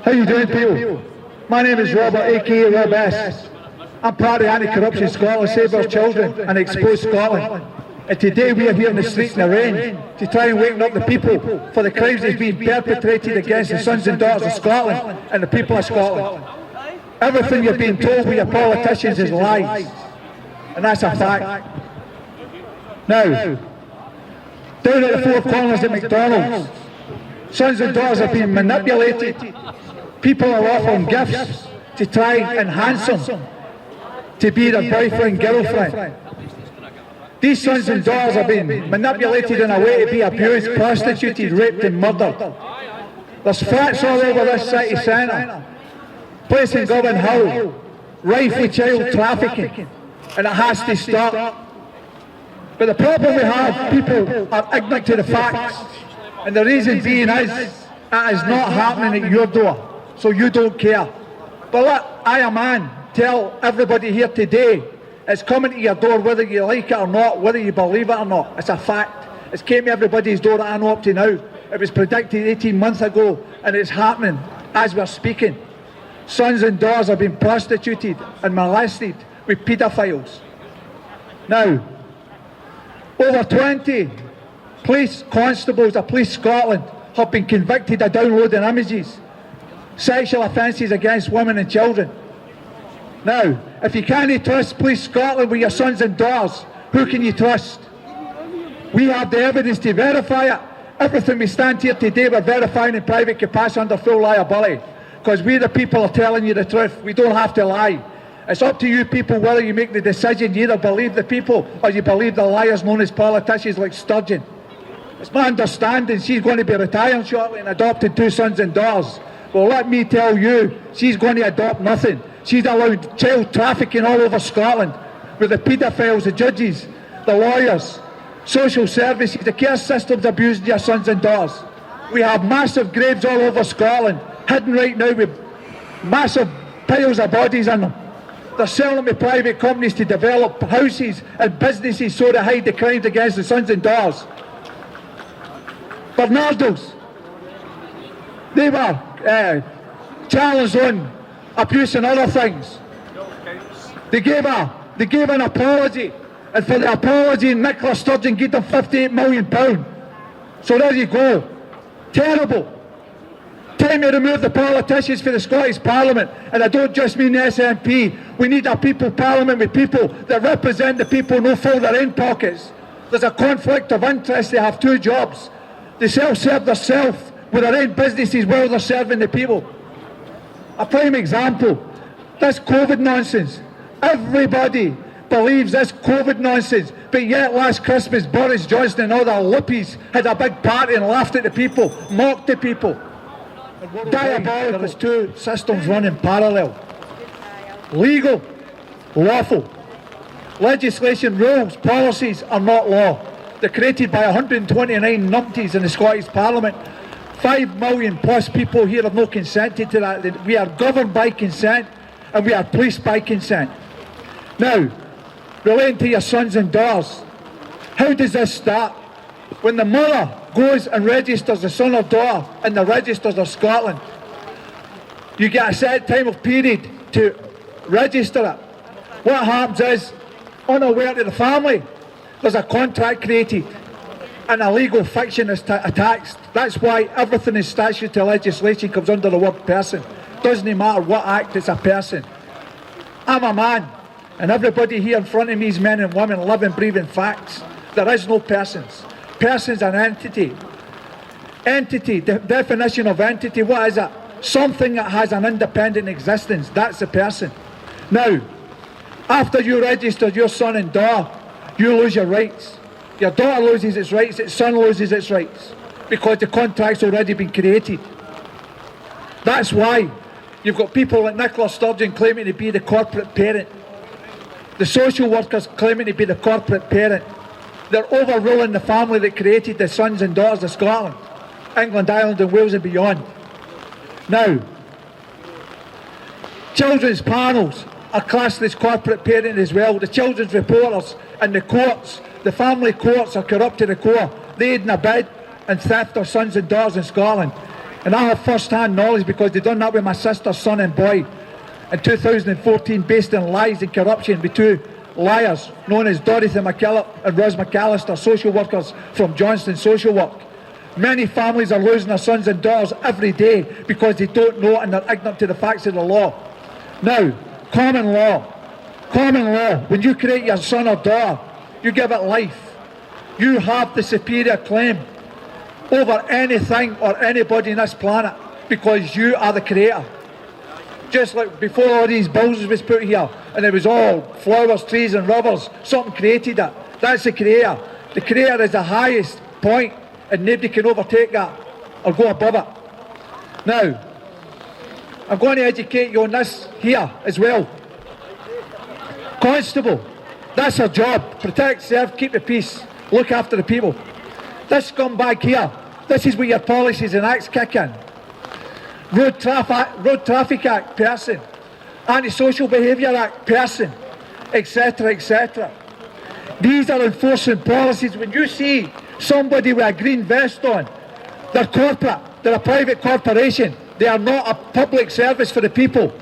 How you doing, people? My name is Robert, aka Rob S. I'm part of Anti-Corruption Scotland, Save Our Children and Expose Scotland. And today we are here in the streets in the rain to try and waken up the people for the crimes that's being perpetrated against the sons and daughters of Scotland and the people of Scotland. Everything you're being told by your politicians is lies. And that's a fact. Now, down at the Four Corners at McDonald's, sons and daughters are being manipulated. People are offering gifts to try and enhance them to be their boyfriend, girlfriend. These sons and daughters are being manipulated in a way to be abused, prostituted, raped and murdered. There's flats all over this city centre, place in Govan Hill, rife with child trafficking, and it has to stop. But the problem we have, people are ignorant to the facts, and the reason being is it is not happening at your door, so you don't care. But let I, a man, tell everybody here today, it's coming to your door whether you like it or not, whether you believe it or not. It's a fact. It's came to everybody's door that I know up to now. It was predicted 18 months ago, and it's happening as we're speaking. Sons and daughters are being prostituted and molested with paedophiles. Now, over 20 police constables of Police Scotland have been convicted of downloading images, sexual offences against women and children. Now, if you can't trust Police Scotland with your sons and daughters, who can you trust? We have the evidence to verify it. Everything we stand here today, we're verifying in private capacity under full liability, because we the people are telling you the truth. We don't have to lie. It's up to you people whether you make the decision. You either believe the people or you believe the liars known as politicians like Sturgeon. It's my understanding she's going to be retiring shortly and adopting 2 sons and daughters. Well, let me tell you, she's going to adopt nothing. She's allowed child trafficking all over Scotland with the paedophiles, the judges, the lawyers, social services, the care systems abusing your sons and daughters. We have massive graves all over Scotland, hidden right now with massive piles of bodies in them. They're selling to private companies to develop houses and businesses so they hide the crimes against the sons and daughters. Bernardo's, they were challenged on abuse and other things. They gave an apology, and for the apology Nicola Sturgeon gave them £58 million. So there you go. Terrible. Time to remove the politicians for the Scottish Parliament, and I don't just mean the SNP. We need a people parliament with people that represent the people, no fill their own pockets. There's a conflict of interest. They have 2 jobs. They self-serve themselves with their own businesses while they're serving the people. A prime example, this COVID nonsense. Everybody believes this COVID nonsense, but yet last Christmas Boris Johnson and all the lippies had a big party and laughed at the people, mocked the people. Diabolical. There is 2 systems running parallel. Legal, lawful. Legislation, rules, policies are not law. They're created by 129 numpties in the Scottish Parliament. 5 million plus people here have not consented to that. We are governed by consent and we are policed by consent. Now, relating to your sons and daughters, how does this start? When the mother goes and registers the son or daughter in the registers of Scotland, you get a set time of period to register it. What happens is, unaware to the family, there's a contract created and a legal fiction is attached. That's why everything in statutory legislation comes under the word person. Doesn't matter what act, it's a person. I'm a man, and everybody here in front of me is men and women, living, breathing facts. There is no persons. Person's an entity. Entity, the definition of entity, what is it? Something that has an independent existence. That's a person. Now, after you register your son and daughter, you lose your rights. Your daughter loses its rights, its son loses its rights, because the contract's already been created. That's why you've got people like Nicola Sturgeon claiming to be the corporate parent. The social workers claiming to be the corporate parent. They're overruling the family that created the sons and daughters of Scotland, England, Ireland and Wales and beyond. Now, children's panels are classed as corporate parent as well. The children's reporters and the courts, the family courts are corrupt to the core. They aid and abet and theft of sons and daughters in Scotland. And I have first-hand knowledge because they done that with my sister, son and boy in 2014 based on lies and corruption with two liars known as Dorothy McKillop and Ros McAllister, social workers from Johnston Social Work. Many families are losing their sons and daughters every day because they don't know and they're ignorant to the facts of the law. Now, common law, when you create your son or daughter, you give it life. You have the superior claim over anything or anybody on this planet because you are the creator. Just like before all these bills was put here and it was all flowers, trees and rubbers, something created it. That's the creator. The creator is the highest point and nobody can overtake that or go above it. Now, I'm going to educate you on this here as well. Constable, that's her job. Protect, serve, keep the peace, look after the people. This scumbag here, this is where your policies and acts kick in. Road Traffic Act person, Antisocial Behaviour Act person, etc, etc. These are enforcing policies. When you see somebody with a green vest on, they're corporate, they're a private corporation, they are not a public service for the people,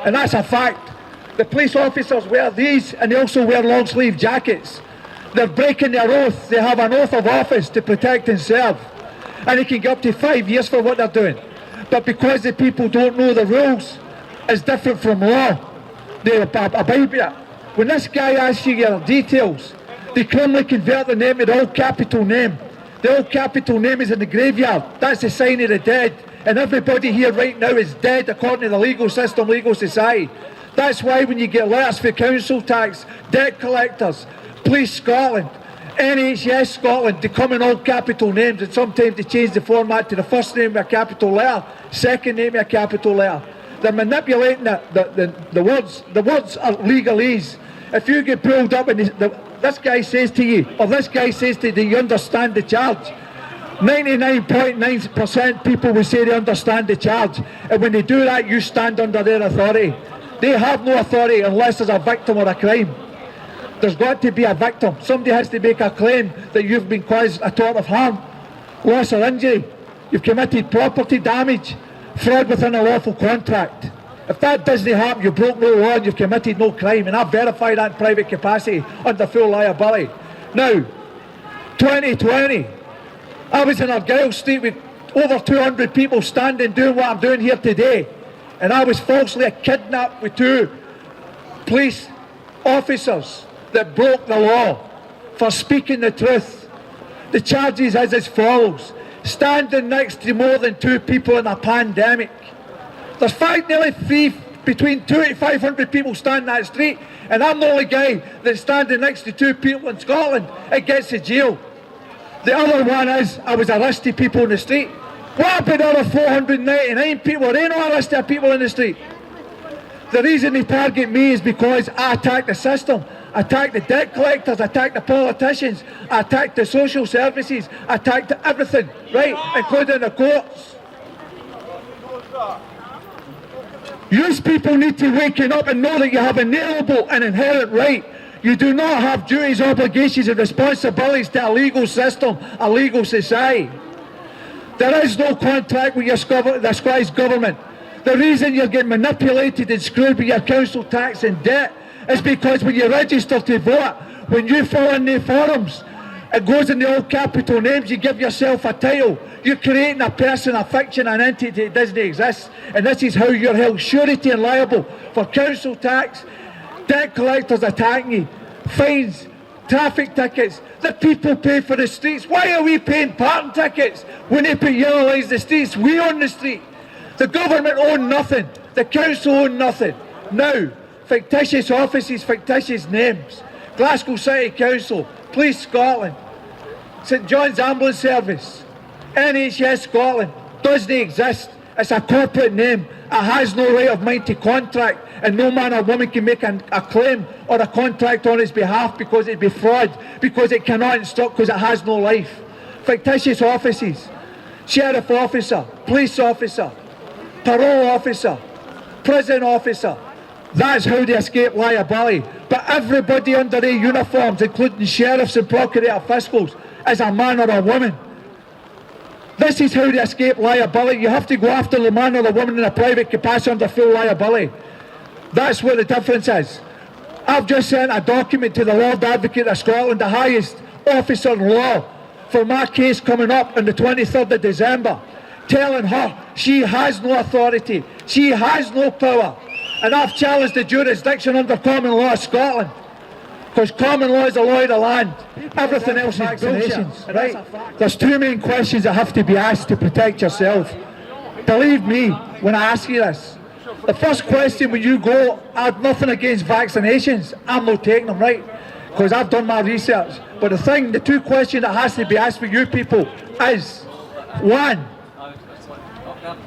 and that's a fact. The police officers wear these and they also wear long sleeve jackets. They're breaking their oath. They have an oath of office to protect and serve, and they can get up to 5 years for what they're doing. But because the people don't know the rules, it's different from law. They abide by it. When this guy asks you your details, they criminally convert the name to the old capital name. The old capital name is in the graveyard. That's the sign of the dead. And everybody here right now is dead according to the legal system, legal society. That's why when you get letters for council tax, debt collectors, Police Scotland, NHS Scotland, they come in all capital names, and sometimes they change the format to the first name with a capital letter, second name with a capital letter. They're manipulating the words. The words are legalese. If you get pulled up and this guy says to you, or this guy says to you, do you understand the charge? 99.9% people will say they understand the charge, and when they do that, you stand under their authority. They have no authority unless there's a victim or a crime. There's got to be a victim. Somebody has to make a claim that you've been caused a tort of harm, loss or injury. You've committed property damage, fraud within a lawful contract. If that doesn't happen, you broke no law and you've committed no crime, and I've verified that in private capacity under full liability. Now, 2020, I was in Argyle Street with over 200 people standing doing what I'm doing here today, and I was falsely kidnapped with two police officers that broke the law for speaking the truth. The charges is as follows: standing next to more than two people in a pandemic. There's between 200 to 500 people standing in that street, and I'm the only guy that's standing next to two people in Scotland that gets to jail. The other one is, I was arresting people in the street. What about the other 499 people? Are they not arresting people in the street? The reason they target me is because I attack the system. I attack the debt collectors, I attack the politicians, I attack the social services, I attack everything, right, including the courts. You people need to waken up and know that you have an inalienable and inherent right. You do not have duties, obligations and responsibilities to a legal system, a legal society. There is no contract with the Scottish Government. The reason you're getting manipulated and screwed with your council tax and debt is because when you register to vote, when you fill in the forms, it goes in the old capital names, you give yourself a title. You're creating a person, a fiction, an entity that doesn't exist. And this is how you're held surety and liable for council tax, debt collectors attacking you, fines, traffic tickets. The people pay for the streets. Why are we paying parking tickets when they put yellow lines in the streets? We own the street. The government own nothing. The council own nothing. Now, fictitious offices, fictitious names. Glasgow City Council, Police Scotland, St John's Ambulance Service, NHS Scotland, doesn't exist. It's a corporate name. It has no right of mind to contract, and no man or woman can make a claim or a contract on its behalf because it'd be fraud, because it cannot instruct, because it has no life. Fictitious offices, sheriff officer, police officer, parole officer, prison officer. That's how they escape liability. But everybody under their uniforms, including sheriffs and procurator fiscals, is a man or a woman. This is how to escape liability. You have to go after the man or the woman in a private capacity under full liability. That's what the difference is. I've just sent a document to the Lord Advocate of Scotland, the highest officer in law, for my case coming up on the 23rd of December, telling her she has no authority, she has no power. And I've challenged the jurisdiction under common law of Scotland, because common law is the law of the land. Everything else is vaccinations, right? There's two main questions that have to be asked to protect yourself. Believe me when I ask you this. The first question when you go, I have nothing against vaccinations, I'm not taking them, right? Because I've done my research. But the two questions that has to be asked for you people is, one,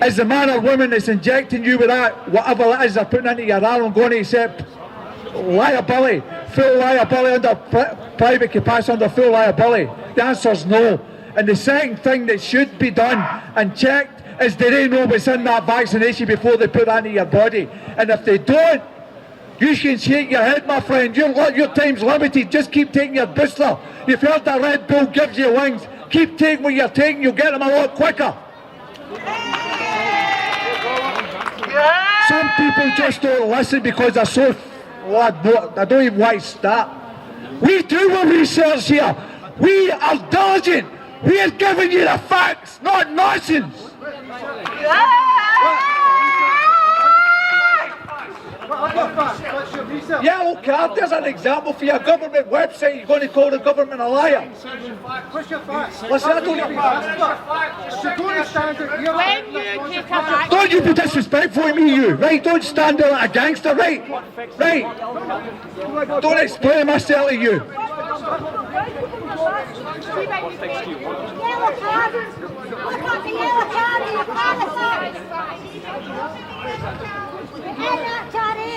is the man or woman that's injecting you with that, whatever it is they're putting into your arm, going to accept liability, full liability under private capacity, under full liability? The answer is no. And the second thing that should be done and checked is, do they know what's in that vaccination before they put that into your body? And if they don't, you can shake your head, my friend. Your time's limited. Just keep taking your booster. You've heard that Red Bull gives you wings. Keep taking what you're taking. You'll get them a lot quicker. Some people just don't listen because they're so... I don't even want to start. We do our research here. We are diligent. We are giving you the facts, not nonsense. Yellow card, there's an example for your government website. You're going to call the government a liar. What's your facts? Listen, I don't even... Don't you be disrespectful to me, you. Right, don't stand there like a gangster, right? Right. Don't explain myself to you.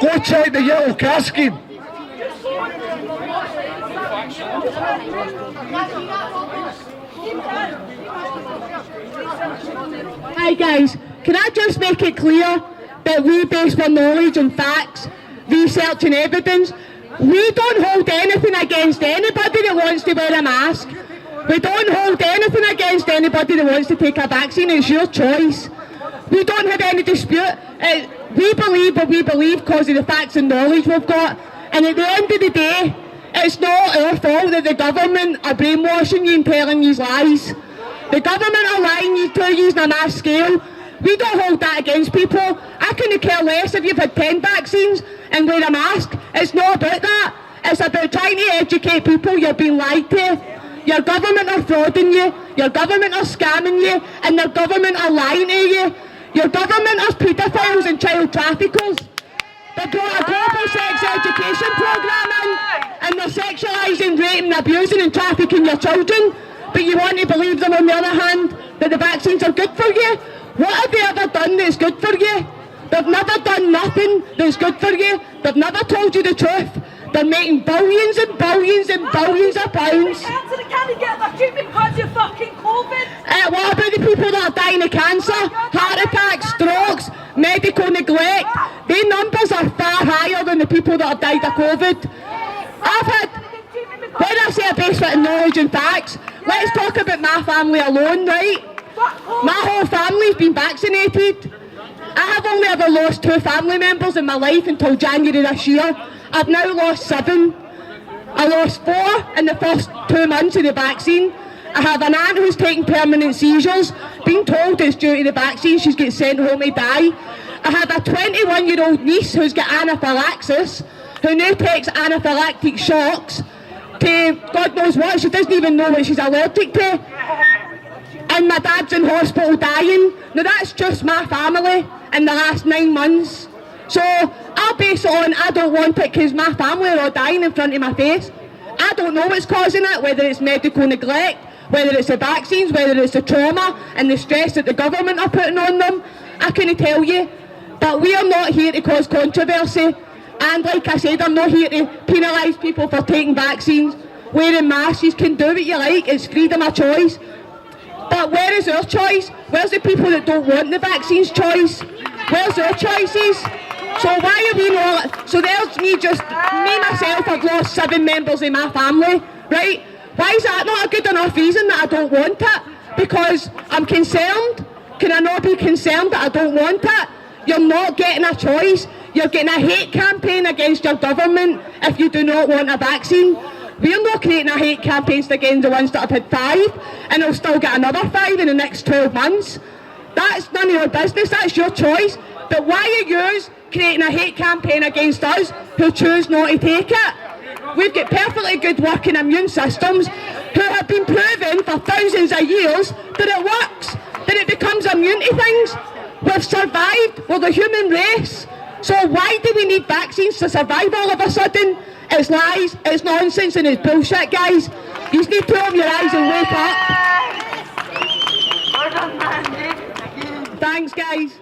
Go check the yellow card scheme. Hi guys, can I just make it clear that we base our knowledge on facts, research and evidence? We don't hold anything against anybody that wants to wear a mask. We don't hold anything against anybody that wants to take a vaccine. It's your choice. We don't have any dispute. We believe what we believe because of the facts and knowledge we've got. And at the end of the day, it's not our fault that the government are brainwashing you and telling you lies. The government are lying you to using a mass scale. We don't hold that against people. I couldn't care less if you've had 10 vaccines and wear a mask. It's not about that. It's about trying to educate people you're being lied to. Your government are frauding you, your government are scamming you, and your government are lying to you. Your government are paedophiles and child traffickers. They brought a global sex education programme in, and they're sexualising, raping, abusing and trafficking your children. But you want to believe them on the other hand, that the vaccines are good for you? What have they ever done that's good for you? They've never done nothing that's good for you. They've never told you the truth. They're making billions and billions and billions of pounds. Cancer, they can't get their treatment because of fucking COVID. What about the people that are dying of cancer, heart attacks, strokes, medical neglect? Their numbers are far higher than the people that have died of COVID. When I say a base of knowledge and facts, let's talk about my family alone, right? My whole family's been vaccinated. I have only ever lost 2 family members in my life until January this year. I've now lost 7. I lost 4 in the first 2 months of the vaccine. I have an aunt who's taking permanent seizures, being told it's due to the vaccine she's getting sent home to die. I have a 21-year-old niece who's got anaphylaxis, who now takes anaphylactic shocks to God knows what. She doesn't even know what she's allergic to. And my dad's in hospital dying. Now that's just my family in the last 9 months. So I'll base it on I don't want it because my family are all dying in front of my face. I don't know what's causing it, whether it's medical neglect, whether it's the vaccines, whether it's the trauma and the stress that the government are putting on them. I couldn't tell you. But we are not here to cause controversy. And like I said, I'm not here to penalise people for taking vaccines. Wearing masks, you can do what you like, it's freedom of choice. But where is our choice? Where's the people that don't want the vaccines choice? Where's our choices? So why are we not? So there's me myself, I've lost 7 members in my family, right? Why is that not a good enough reason that I don't want it? because I'm concerned? Can I not be concerned that I don't want it? You're not getting a choice. You're getting a hate campaign against your government if you do not want a vaccine. We're not creating a hate campaign against the ones that have had 5, and they'll still get another 5 in the next 12 months. That's none of your business, that's your choice. But why are you creating a hate campaign against us who choose not to take it? We've got perfectly good working immune systems who have been proven for thousands of years that it works, that it becomes immune to things. We've survived, we're the human race. So why do we need vaccines to survive all of a sudden? It's lies, it's nonsense and it's bullshit, guys. You just need to open your eyes and wake up. Thanks, guys.